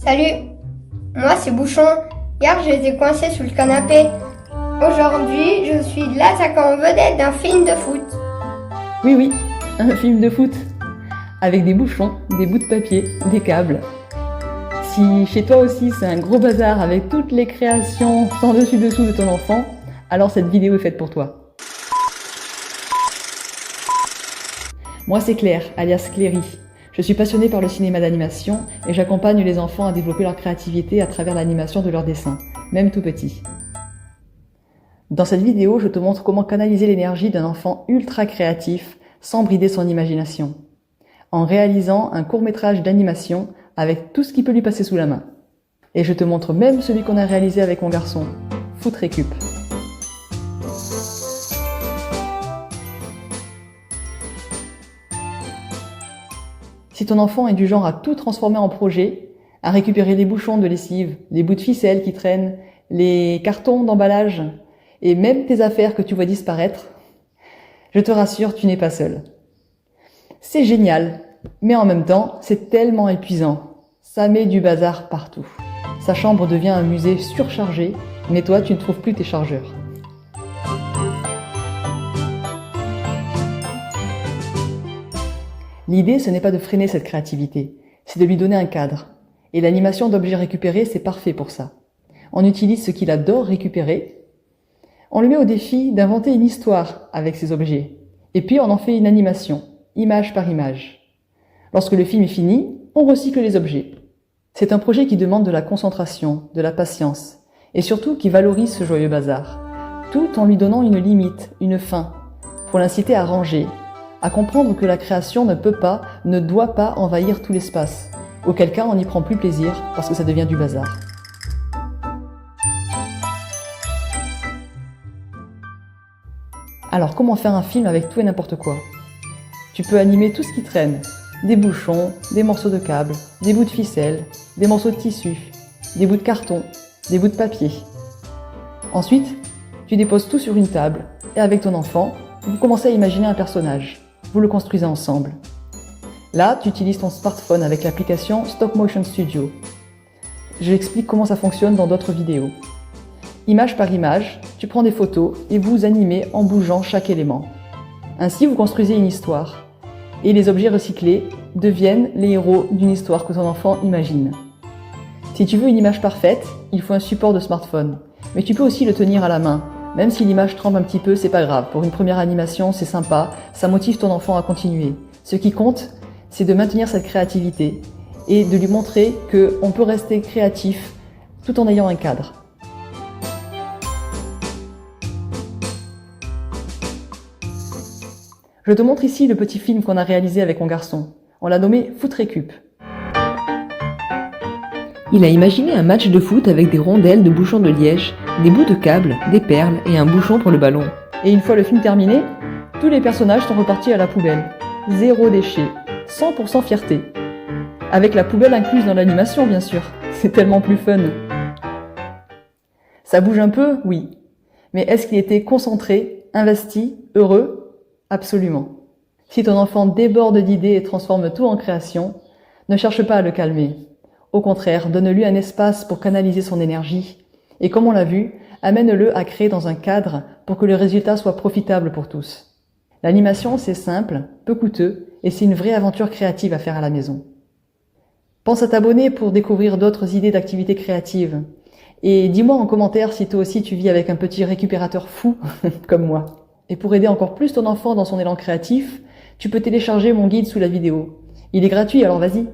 Salut, moi c'est Bouchon. Hier j'ai été coincé sous le canapé. Aujourd'hui je suis l'attaquant vedette d'un film de foot. Oui, un film de foot. Avec des bouchons, des bouts de papier, des câbles. Si chez toi aussi c'est un gros bazar avec toutes les créations sans dessus-dessous de ton enfant, alors cette vidéo est faite pour toi. Moi c'est Claire, alias Cléry. Je suis passionnée par le cinéma d'animation et j'accompagne les enfants à développer leur créativité à travers l'animation de leurs dessins, même tout petits. Dans cette vidéo, je te montre comment canaliser l'énergie d'un enfant ultra créatif sans brider son imagination, en réalisant un court-métrage d'animation avec tout ce qui peut lui passer sous la main. Et je te montre même celui qu'on a réalisé avec mon garçon, Foot Récup. Si ton enfant est du genre à tout transformer en projet, à récupérer les bouchons de lessive, les bouts de ficelle qui traînent, les cartons d'emballage et même tes affaires que tu vois disparaître, je te rassure, tu n'es pas seul. C'est génial, mais en même temps, c'est tellement épuisant. Ça met du bazar partout. Sa chambre devient un musée surchargé, mais toi, tu ne trouves plus tes chargeurs. L'idée, ce n'est pas de freiner cette créativité, c'est de lui donner un cadre. Et l'animation d'objets récupérés, c'est parfait pour ça. On utilise ce qu'il adore récupérer. On lui met au défi d'inventer une histoire avec ces objets. Et puis on en fait une animation, image par image. Lorsque le film est fini, on recycle les objets. C'est un projet qui demande de la concentration, de la patience, et surtout qui valorise ce joyeux bazar, tout en lui donnant une limite, une fin, pour l'inciter à ranger, à comprendre que la création ne peut pas, ne doit pas envahir tout l'espace, auquel cas on n'y prend plus plaisir parce que ça devient du bazar. Alors comment faire un film avec tout et n'importe quoi? Tu peux animer tout ce qui traîne, des bouchons, des morceaux de câble, des bouts de ficelle, des morceaux de tissu, des bouts de carton, des bouts de papier. Ensuite, tu déposes tout sur une table et avec ton enfant, vous commencez à imaginer un personnage. Vous le construisez ensemble. Là, tu utilises ton smartphone avec l'application Stop Motion Studio. Je explique comment ça fonctionne dans d'autres vidéos. Image par image, tu prends des photos et vous animez en bougeant chaque élément. Ainsi, vous construisez une histoire. Et les objets recyclés deviennent les héros d'une histoire que ton enfant imagine. Si tu veux une image parfaite, il faut un support de smartphone. Mais tu peux aussi le tenir à la main. Même si l'image tremble un petit peu, c'est pas grave. Pour une première animation, c'est sympa, ça motive ton enfant à continuer. Ce qui compte, c'est de maintenir cette créativité et de lui montrer qu'on peut rester créatif tout en ayant un cadre. Je te montre ici le petit film qu'on a réalisé avec mon garçon. On l'a nommé Foot Récup. Il a imaginé un match de foot avec des rondelles de bouchons de liège, des bouts de câble, des perles et un bouchon pour le ballon. Et une fois le film terminé, tous les personnages sont repartis à la poubelle. Zéro déchet, 100% fierté. Avec la poubelle incluse dans l'animation, bien sûr. C'est tellement plus fun. Ça bouge un peu, oui. Mais est-ce qu'il était concentré, investi, heureux? Absolument. Si ton enfant déborde d'idées et transforme tout en création, ne cherche pas à le calmer. Au contraire, donne-lui un espace pour canaliser son énergie. Et comme on l'a vu, amène-le à créer dans un cadre pour que le résultat soit profitable pour tous. L'animation, c'est simple, peu coûteux, et c'est une vraie aventure créative à faire à la maison. Pense à t'abonner pour découvrir d'autres idées d'activités créatives. Et dis-moi en commentaire si toi aussi tu vis avec un petit récupérateur fou, comme moi. Et pour aider encore plus ton enfant dans son élan créatif, tu peux télécharger mon guide sous la vidéo. Il est gratuit, alors vas-y.